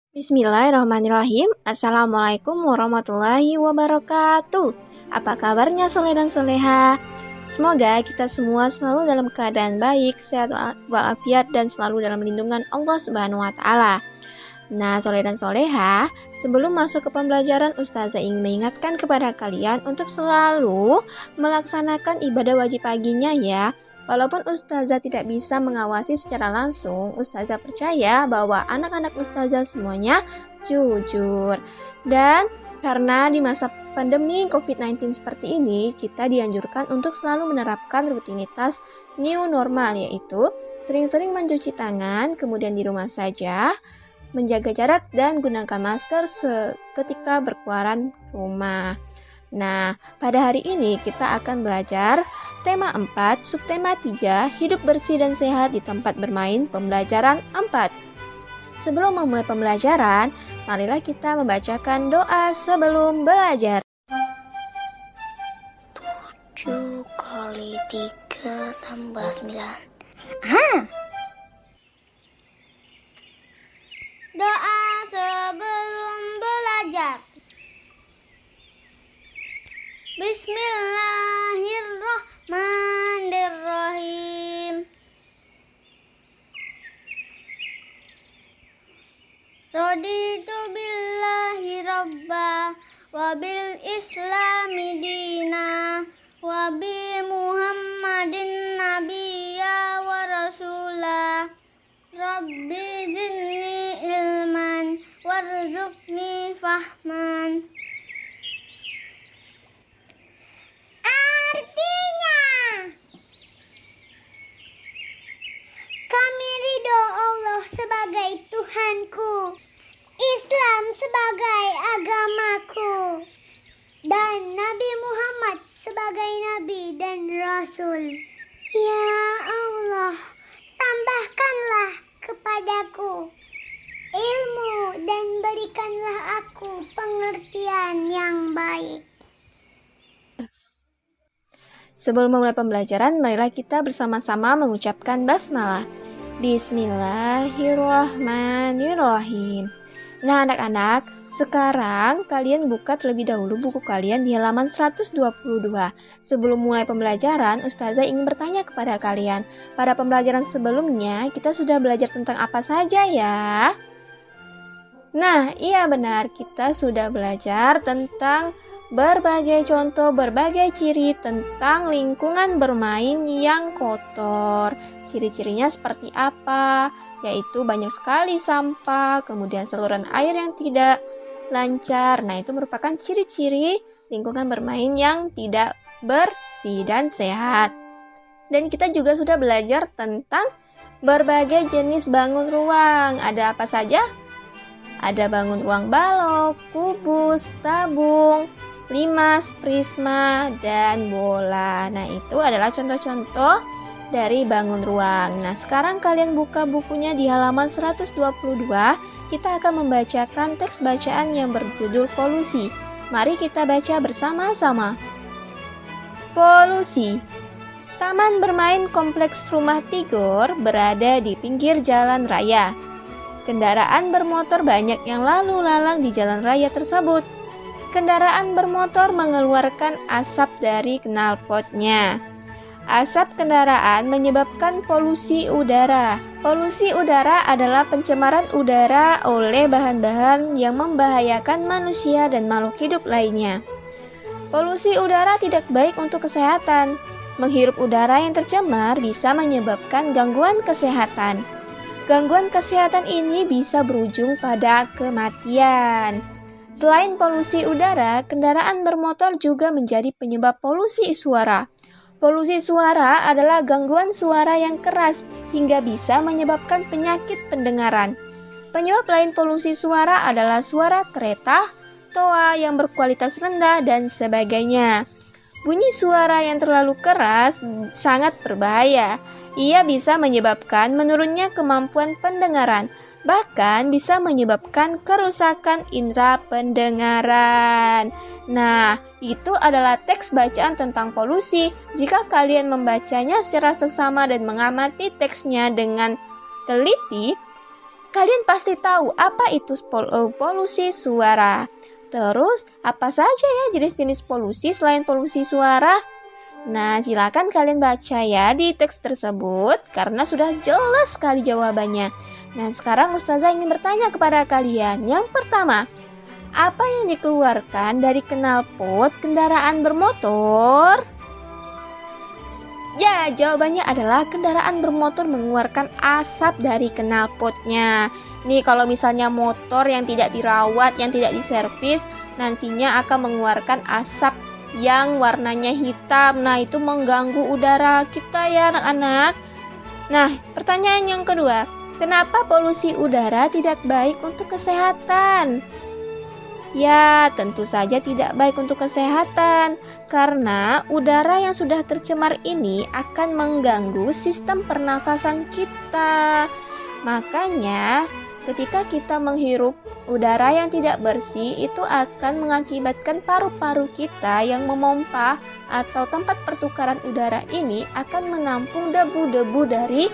Bismillahirrahmanirrahim. Assalamualaikum warahmatullahi wabarakatuh. Apa kabarnya soleh dan soleha? Semoga kita semua selalu dalam keadaan baik, sehat walafiat dan selalu dalam lindungan Allah Subhanahu wa taala. Nah, soleh dan soleha, sebelum masuk ke pembelajaran, Ustazah ingin mengingatkan kepada kalian untuk selalu melaksanakan ibadah wajib paginya ya. Walaupun Ustazah tidak bisa mengawasi secara langsung, Ustazah percaya bahwa anak-anak Ustazah semuanya jujur. Dan karena di masa pandemi COVID-19 seperti ini, kita dianjurkan untuk selalu menerapkan rutinitas new normal, yaitu sering-sering mencuci tangan, kemudian di rumah saja, menjaga jarak dan gunakan masker ketika berkeluaran rumah. Nah, pada hari ini kita akan belajar tema 4, subtema 3, hidup bersih dan sehat di tempat bermain, pembelajaran 4. Sebelum memulai pembelajaran, marilah kita membacakan doa sebelum belajar. 7 kali 3 tambah 9. Doa sebelum belajar. Bismillahirrahmanirrahim. Raditu billahi rabba wa bil islami dina wa bi muhammadin nabiyya wa rasula. Rabbi zidni ilman warzuqni fahman. Artinya, kami ridho Allah sebagai Tuhanku, Islam sebagai agamaku, dan Nabi Muhammad sebagai Nabi dan Rasul. Ya Allah, tambahkanlah kepadaku ilmu dan berikanlah aku pengertian yang baik. Sebelum memulai pembelajaran, marilah kita bersama-sama mengucapkan basmalah. Bismillahirrahmanirrahim. Nah, anak-anak, sekarang kalian buka terlebih dahulu buku kalian di halaman 122. Sebelum mulai pembelajaran, Ustazah ingin bertanya kepada kalian. Pada pembelajaran sebelumnya, kita sudah belajar tentang apa saja ya? Nah, iya benar, kita sudah belajar tentang berbagai contoh, berbagai ciri tentang lingkungan bermain yang kotor. Ciri-cirinya seperti apa? Yaitu banyak sekali sampah, kemudian saluran air yang tidak lancar. Nah, itu merupakan ciri-ciri lingkungan bermain yang tidak bersih dan sehat. Dan kita juga sudah belajar tentang berbagai jenis bangun ruang. Ada apa saja? Ada bangun ruang balok, kubus, tabung, limas, prisma, dan bola. Nah, itu adalah contoh-contoh dari bangun ruang. Nah, sekarang kalian buka bukunya di halaman 122. Kita akan membacakan teks bacaan yang berjudul polusi. Mari kita baca bersama-sama. Polusi. Taman bermain kompleks Rumah Tigor berada di pinggir jalan raya. Kendaraan bermotor banyak yang lalu lalang di jalan raya tersebut. Kendaraan bermotor mengeluarkan asap dari knalpotnya. Asap kendaraan menyebabkan polusi udara. Polusi udara adalah pencemaran udara oleh bahan-bahan yang membahayakan manusia dan makhluk hidup lainnya. Polusi udara tidak baik untuk kesehatan. Menghirup udara yang tercemar bisa menyebabkan gangguan kesehatan. Gangguan kesehatan ini bisa berujung pada kematian. Selain polusi udara, kendaraan bermotor juga menjadi penyebab polusi suara. Polusi suara adalah gangguan suara yang keras hingga bisa menyebabkan penyakit pendengaran. Penyebab lain polusi suara adalah suara kereta, toa yang berkualitas rendah, dan sebagainya. Bunyi suara yang terlalu keras sangat berbahaya. Ia bisa menyebabkan menurunnya kemampuan pendengaran, bahkan bisa menyebabkan kerusakan indera pendengaran. Nah, itu adalah teks bacaan tentang polusi. Jika kalian membacanya secara seksama dan mengamati teksnya dengan teliti, kalian pasti tahu apa itu polusi suara. Terus, apa saja ya jenis-jenis polusi selain polusi suara? Nah, silakan kalian baca ya di teks tersebut karena sudah jelas sekali jawabannya. Nah, sekarang Ustazah ingin bertanya kepada kalian. Yang pertama, apa yang dikeluarkan dari knalpot kendaraan bermotor? Ya, jawabannya adalah kendaraan bermotor mengeluarkan asap dari knalpotnya. Nih, kalau misalnya motor yang tidak dirawat, yang tidak diservis, nantinya akan mengeluarkan asap yang warnanya hitam. Nah, itu mengganggu udara kita ya anak-anak. Nah, pertanyaan yang kedua, kenapa polusi udara tidak baik untuk kesehatan? Ya, tentu saja tidak baik untuk kesehatan karena udara yang sudah tercemar ini akan mengganggu sistem pernafasan kita. Makanya, ketika kita menghirup udara yang tidak bersih, itu akan mengakibatkan paru-paru kita yang memompa atau tempat pertukaran udara ini akan menampung debu-debu dari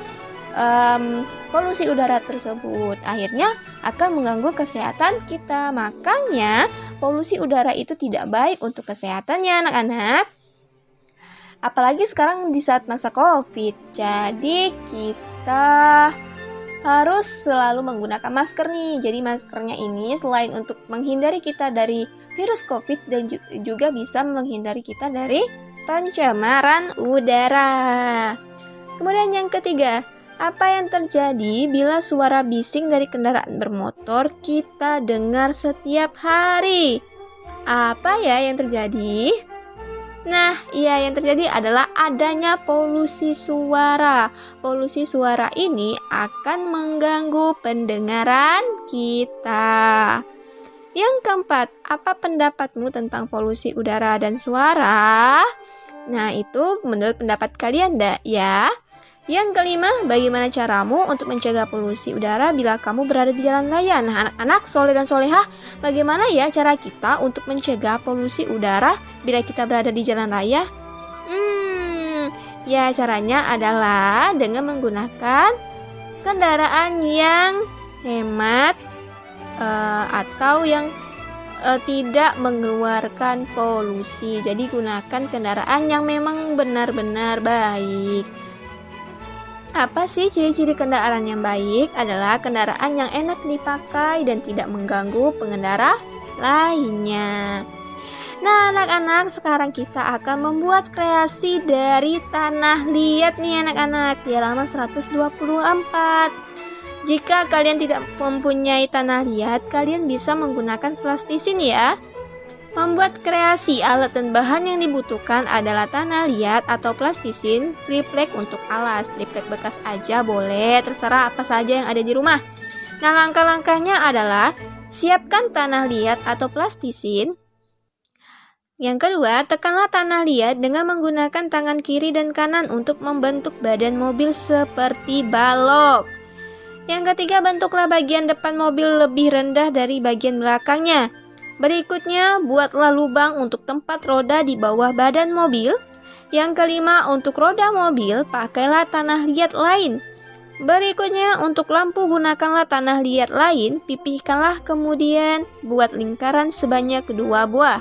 polusi udara tersebut. Akhirnya akan mengganggu kesehatan kita. Makanya polusi udara itu tidak baik untuk kesehatannya anak-anak. Apalagi sekarang di saat masa COVID. Jadi kita harus selalu menggunakan masker nih. Jadi maskernya ini selain untuk menghindari kita dari virus COVID dan juga bisa menghindari kita dari pencemaran udara. Kemudian yang ketiga, apa yang terjadi bila suara bising dari kendaraan bermotor kita dengar setiap hari? Apa ya yang terjadi? Nah, yang terjadi adalah adanya polusi suara. Polusi suara ini akan mengganggu pendengaran kita. Yang keempat, apa pendapatmu tentang polusi udara dan suara? Nah, itu menurut pendapat kalian ya. Yang kelima, bagaimana caramu untuk mencegah polusi udara bila kamu berada di jalan raya? Nah, anak-anak soleh dan solehah, bagaimana ya cara kita untuk mencegah polusi udara bila kita berada di jalan raya? Ya caranya adalah dengan menggunakan kendaraan yang hemat atau yang tidak mengeluarkan polusi. Jadi gunakan kendaraan yang memang benar-benar baik. Apa sih ciri-ciri kendaraan yang baik? Adalah kendaraan yang enak dipakai dan tidak mengganggu pengendara lainnya. Nah, anak-anak, sekarang kita akan membuat kreasi dari tanah liat nih anak-anak di halaman 124. Jika kalian tidak mempunyai tanah liat, kalian bisa menggunakan plastisin ya. Membuat kreasi alat dan bahan yang dibutuhkan adalah tanah liat atau plastisin, triplek untuk alas, triplek bekas aja boleh, terserah apa saja yang ada di rumah. Nah, langkah-langkahnya adalah siapkan tanah liat atau plastisin. Yang kedua, tekanlah tanah liat dengan menggunakan tangan kiri dan kanan untuk membentuk badan mobil seperti balok. Yang ketiga, bentuklah bagian depan mobil lebih rendah dari bagian belakangnya. Berikutnya, buatlah lubang untuk tempat roda di bawah badan mobil. Yang kelima, untuk roda mobil, pakailah tanah liat lain. Berikutnya, untuk lampu gunakanlah tanah liat lain, pipihkanlah kemudian buat lingkaran sebanyak 2 buah.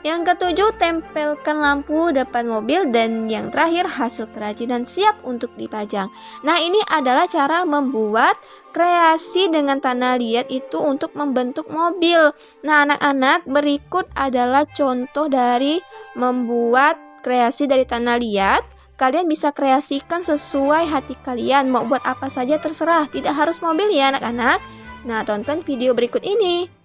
Yang ketujuh, tempelkan lampu depan mobil, dan yang terakhir, hasil kerajinan siap untuk dipajang. Nah, ini adalah cara membuat kreasi dengan tanah liat itu untuk membentuk mobil. Nah, anak-anak, berikut adalah contoh dari membuat kreasi dari tanah liat. Kalian bisa kreasikan sesuai hati kalian, mau buat apa saja terserah, tidak harus mobil ya anak-anak. Nah, tonton video berikut ini.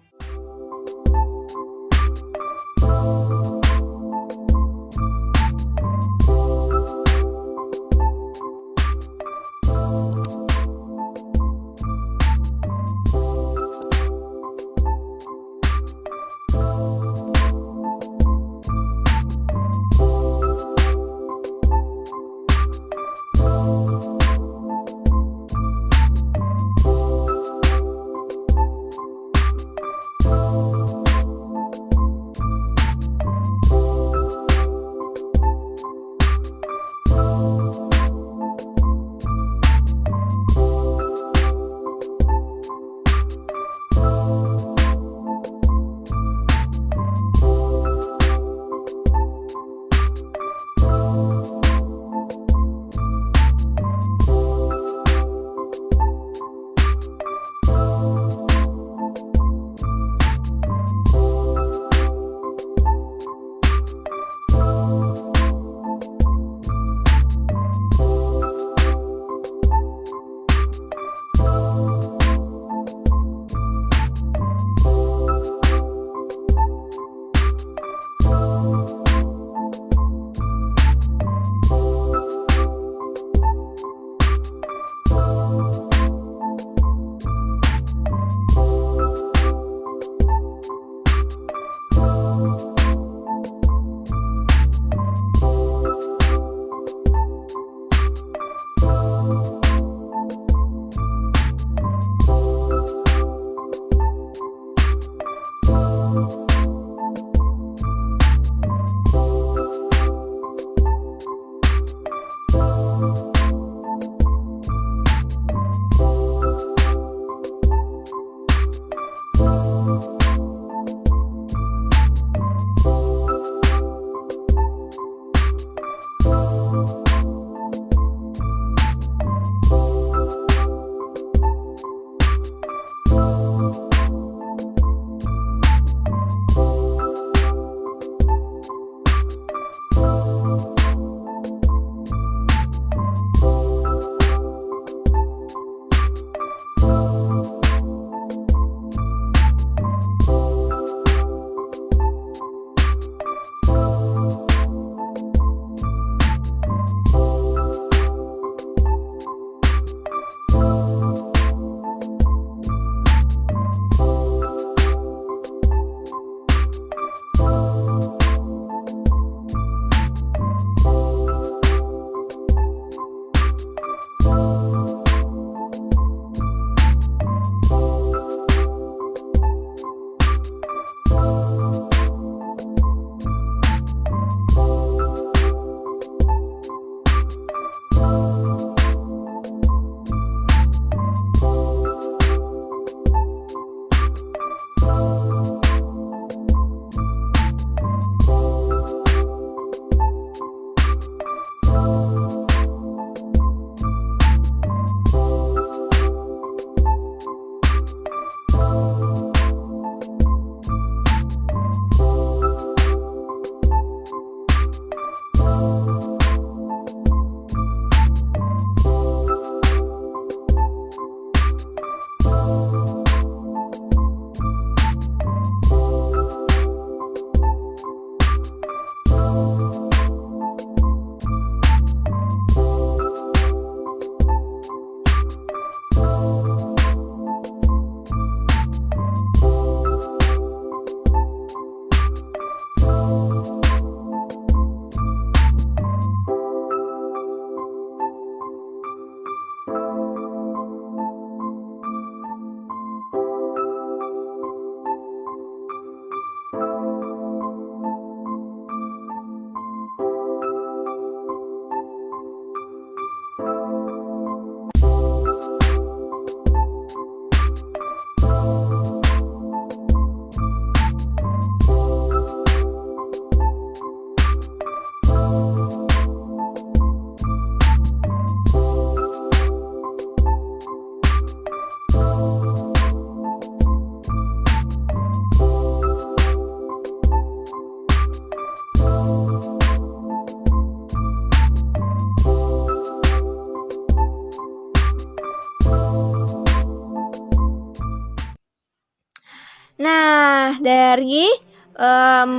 Nah, dari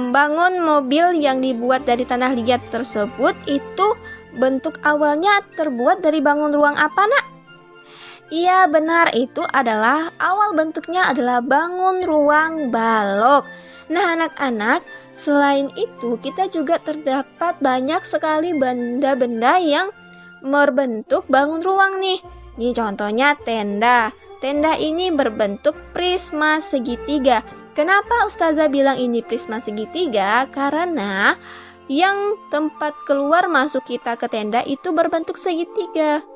bangun mobil yang dibuat dari tanah liat tersebut itu bentuk awalnya terbuat dari bangun ruang apa, Nak? Iya, benar, itu adalah awal bentuknya adalah bangun ruang balok. Nah, anak-anak, selain itu kita juga terdapat banyak sekali benda-benda yang berbentuk bangun ruang nih. Nih contohnya tenda. Tenda ini berbentuk prisma segitiga. Kenapa Ustazah bilang ini prisma segitiga? Karena yang tempat keluar masuk kita ke tenda itu berbentuk segitiga.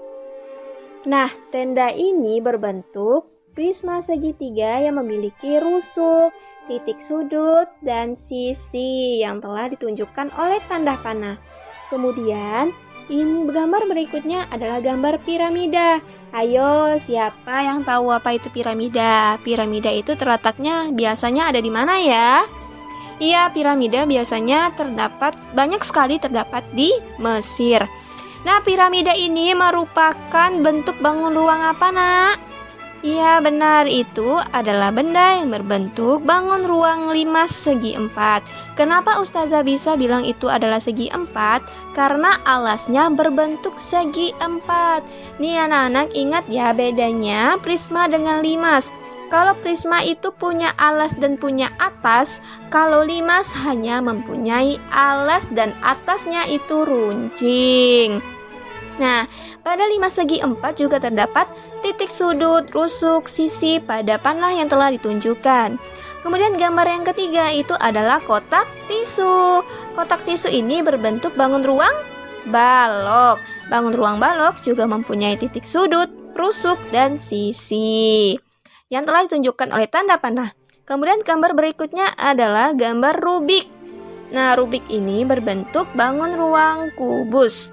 Nah, tenda ini berbentuk prisma segitiga yang memiliki rusuk, titik sudut, dan sisi yang telah ditunjukkan oleh tanda panah. Kemudian, ini gambar berikutnya adalah gambar piramida. Ayo, siapa yang tahu apa itu piramida? Piramida itu terletaknya biasanya ada di mana ya? Iya, piramida biasanya banyak sekali terdapat di Mesir. Nah, piramida ini merupakan bentuk bangun ruang apa, Nak? Iya, benar, itu adalah benda yang berbentuk bangun ruang 5 segi 4. Kenapa Ustazah bisa bilang itu adalah segi 4? Karena alasnya berbentuk segi 4. Nih anak-anak, ingat ya bedanya prisma dengan limas. Kalau prisma itu punya alas dan punya atas, kalau limas hanya mempunyai alas dan atasnya itu runcing. Nah, pada 5 segi 4 juga terdapat titik sudut, rusuk, sisi pada panah yang telah ditunjukkan. Kemudian gambar yang ketiga itu adalah kotak tisu. Kotak tisu ini berbentuk bangun ruang balok. Bangun ruang balok juga mempunyai titik sudut, rusuk, dan sisi yang telah ditunjukkan oleh tanda panah. Kemudian gambar berikutnya adalah gambar Rubik. Nah, Rubik ini berbentuk bangun ruang kubus.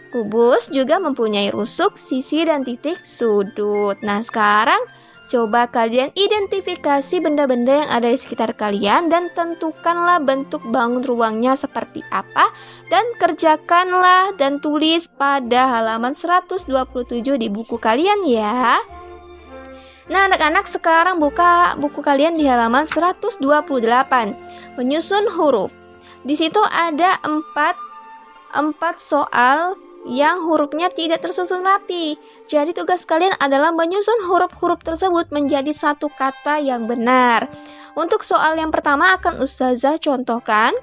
Kubus juga mempunyai rusuk, sisi, dan titik sudut. Nah, sekarang coba kalian identifikasi benda-benda yang ada di sekitar kalian dan tentukanlah bentuk bangun ruangnya seperti apa dan kerjakanlah dan tulis pada halaman 127 di buku kalian ya. Nah, anak-anak sekarang buka buku kalian di halaman 128. Menyusun huruf. Di situ ada 4 soal yang hurufnya tidak tersusun rapi. Jadi tugas kalian adalah menyusun huruf-huruf tersebut menjadi satu kata yang benar. Untuk soal yang pertama akan Ustazah contohkan.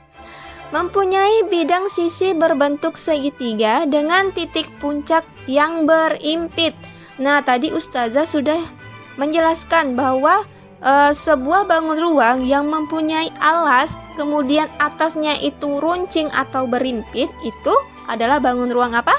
Mempunyai bidang sisi berbentuk segitiga dengan titik puncak yang berimpit. Nah, tadi Ustazah sudah menjelaskan bahwa sebuah bangun ruang yang mempunyai alas kemudian atasnya itu runcing atau berimpit itu adalah bangun ruang apa?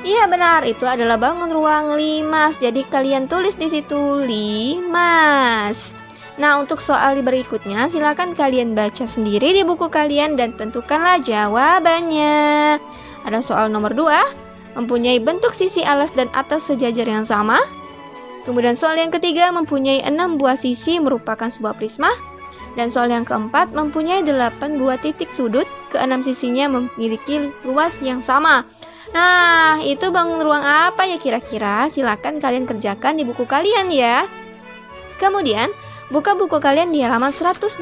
Iya benar, itu adalah bangun ruang limas. Jadi kalian tulis di situ limas. Nah, untuk soal berikutnya silakan kalian baca sendiri di buku kalian dan tentukanlah jawabannya. Ada soal nomor 2, mempunyai bentuk sisi alas dan atas sejajar yang sama. Kemudian soal yang ketiga, mempunyai 6 buah sisi merupakan sebuah prisma. Dan soal yang keempat, mempunyai 8 buah titik sudut, ke-6 sisinya memiliki luas yang sama. Nah, itu bangun ruang apa ya kira-kira? Silakan kalian kerjakan di buku kalian ya. Kemudian, buka buku kalian di halaman 129.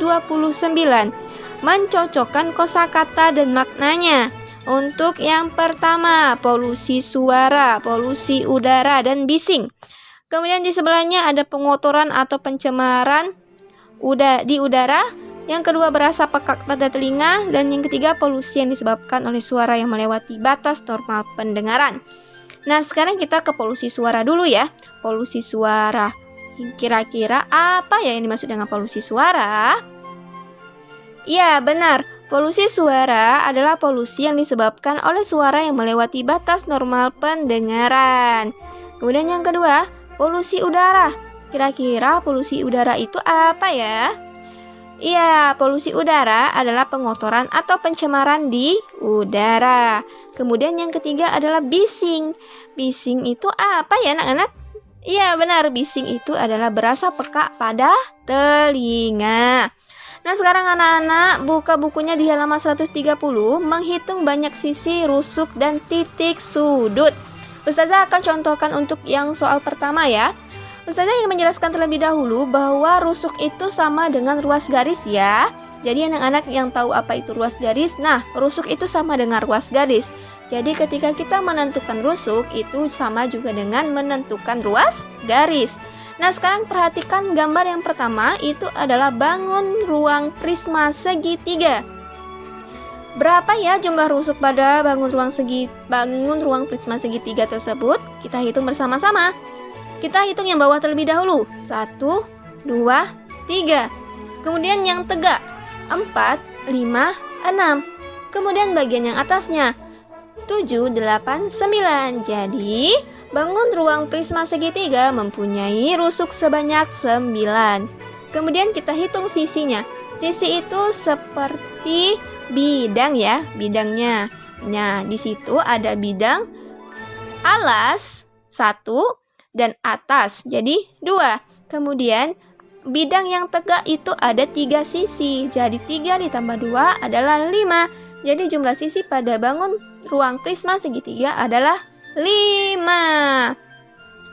Mencocokkan kosakata dan maknanya. Untuk yang pertama, polusi suara, polusi udara, dan bising. Kemudian di sebelahnya ada pengotoran atau pencemaran di udara. Yang kedua, berasa pekak pada telinga. Dan yang ketiga, polusi yang disebabkan oleh suara yang melewati batas normal pendengaran. Nah, sekarang kita ke polusi suara dulu ya. Polusi suara. Kira-kira apa ya yang dimaksud dengan polusi suara? Ya, benar. Polusi suara adalah polusi yang disebabkan oleh suara yang melewati batas normal pendengaran. Kemudian yang kedua, polusi udara. Kira-kira polusi udara itu apa ya? Iya, polusi udara adalah pengotoran atau pencemaran di udara. Kemudian yang ketiga adalah bising. Bising itu apa ya anak-anak? Iya benar, bising itu adalah berasa peka pada telinga. Nah, sekarang anak-anak buka bukunya di halaman 130, menghitung banyak sisi, rusuk, dan titik sudut. Ustazah akan contohkan untuk yang soal pertama ya. Ustazah ingin menjelaskan terlebih dahulu bahwa rusuk itu sama dengan ruas garis ya. Jadi anak-anak yang tahu apa itu ruas garis, nah rusuk itu sama dengan ruas garis. Jadi ketika kita menentukan rusuk itu sama juga dengan menentukan ruas garis. Nah sekarang perhatikan gambar yang pertama itu adalah bangun ruang prisma segitiga. Berapa ya jumlah rusuk pada bangun ruang prisma segitiga tersebut? Kita hitung bersama-sama. Kita hitung yang bawah terlebih dahulu. 1, 2, 3. Kemudian yang tegak 4, 5, 6. Kemudian bagian yang atasnya 7, 8, 9. Jadi bangun ruang prisma segitiga mempunyai rusuk sebanyak 9. Kemudian kita hitung sisinya. Sisi itu seperti bidang ya, bidangnya. Nah, di situ ada bidang alas 1 dan atas. Jadi 2. Kemudian bidang yang tegak itu ada 3 sisi. Jadi 3 ditambah 2 adalah 5. Jadi jumlah sisi pada bangun ruang prisma segitiga adalah 5.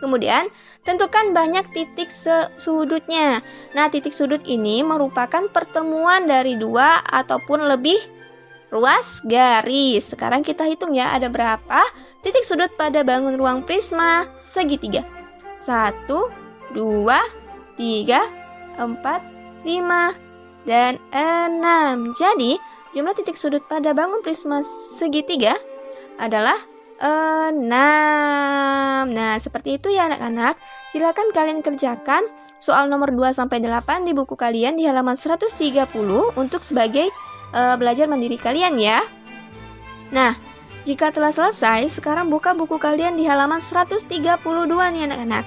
Kemudian tentukan banyak titik sudutnya. Nah, titik sudut ini merupakan pertemuan dari 2 ataupun lebih ruas garis. Sekarang kita hitung ya, ada berapa titik sudut pada bangun ruang prisma segitiga. 1, 2, 3, 4, 5, dan 6. Jadi jumlah titik sudut pada bangun prisma segitiga adalah 6. Nah, seperti itu ya anak-anak. Silakan kalian kerjakan soal nomor 2-8 di buku kalian di halaman 130 untuk sebagai belajar mandiri kalian ya. Nah, jika telah selesai, sekarang buka buku kalian di halaman 132 nih anak-anak.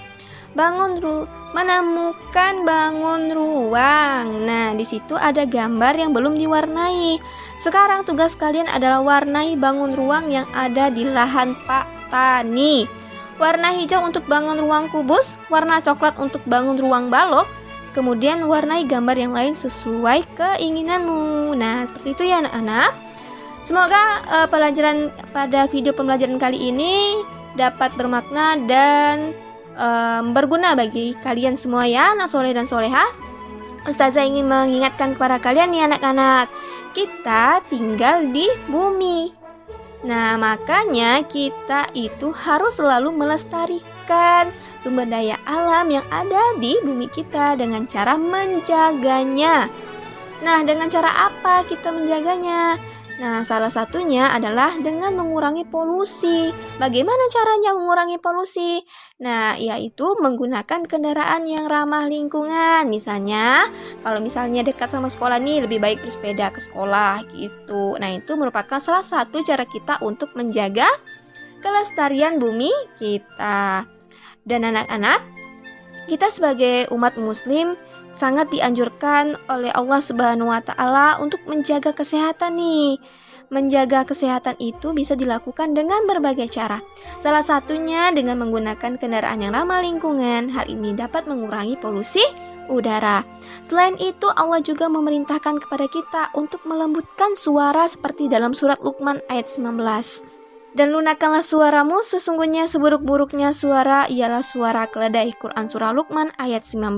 Menemukan bangun ruang. Nah, di situ ada gambar yang belum diwarnai. Sekarang tugas kalian adalah warnai bangun ruang yang ada di lahan Pak Tani. Warna hijau untuk bangun ruang kubus, warna coklat untuk bangun ruang balok, kemudian warnai gambar yang lain sesuai keinginanmu. Nah, seperti itu ya anak-anak. Semoga pelajaran pada video pembelajaran kali ini dapat bermakna dan berguna bagi kalian semua ya, anak soleh dan soleha. Ustazah ingin mengingatkan kepada kalian nih anak-anak, kita tinggal di bumi. Nah, makanya kita itu harus selalu melestarikan sumber daya alam yang ada di bumi kita dengan cara menjaganya. Nah, dengan cara apa kita menjaganya? Nah, salah satunya adalah dengan mengurangi polusi. Bagaimana caranya mengurangi polusi? Nah, yaitu menggunakan kendaraan yang ramah lingkungan. Misalnya, kalau misalnya dekat sama sekolah nih, lebih baik bersepeda ke sekolah gitu. Nah, itu merupakan salah satu cara kita untuk menjaga kelestarian bumi kita. Dan anak-anak, kita sebagai umat muslim sangat dianjurkan oleh Allah Subhanahu wa Ta'ala untuk menjaga kesehatan nih. Menjaga kesehatan itu bisa dilakukan dengan berbagai cara. Salah satunya dengan menggunakan kendaraan yang ramah lingkungan. Hal ini dapat mengurangi polusi udara. Selain itu, Allah juga memerintahkan kepada kita untuk melembutkan suara seperti dalam surat Luqman ayat 19. Dan lunakkanlah suaramu, sesungguhnya seburuk-buruknya suara ialah suara keledai. Quran surah Luqman ayat 19.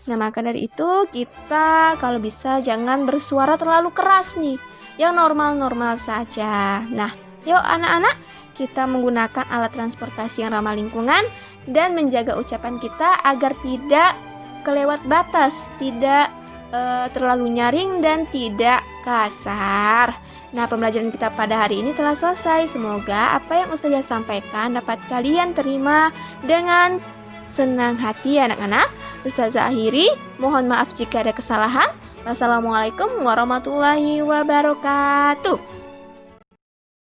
Nah, maka dari itu kita kalau bisa jangan bersuara terlalu keras nih, yang normal-normal saja. Nah, yuk anak-anak, kita menggunakan alat transportasi yang ramah lingkungan dan menjaga ucapan kita agar tidak kelewat batas, tidak terlalu nyaring dan tidak kasar. Nah, pembelajaran kita pada hari ini telah selesai. Semoga apa yang Ustazah sampaikan dapat kalian terima dengan senang hati anak-anak. Ustazah akhiri, mohon maaf jika ada kesalahan. Wassalamualaikum warahmatullahi wabarakatuh.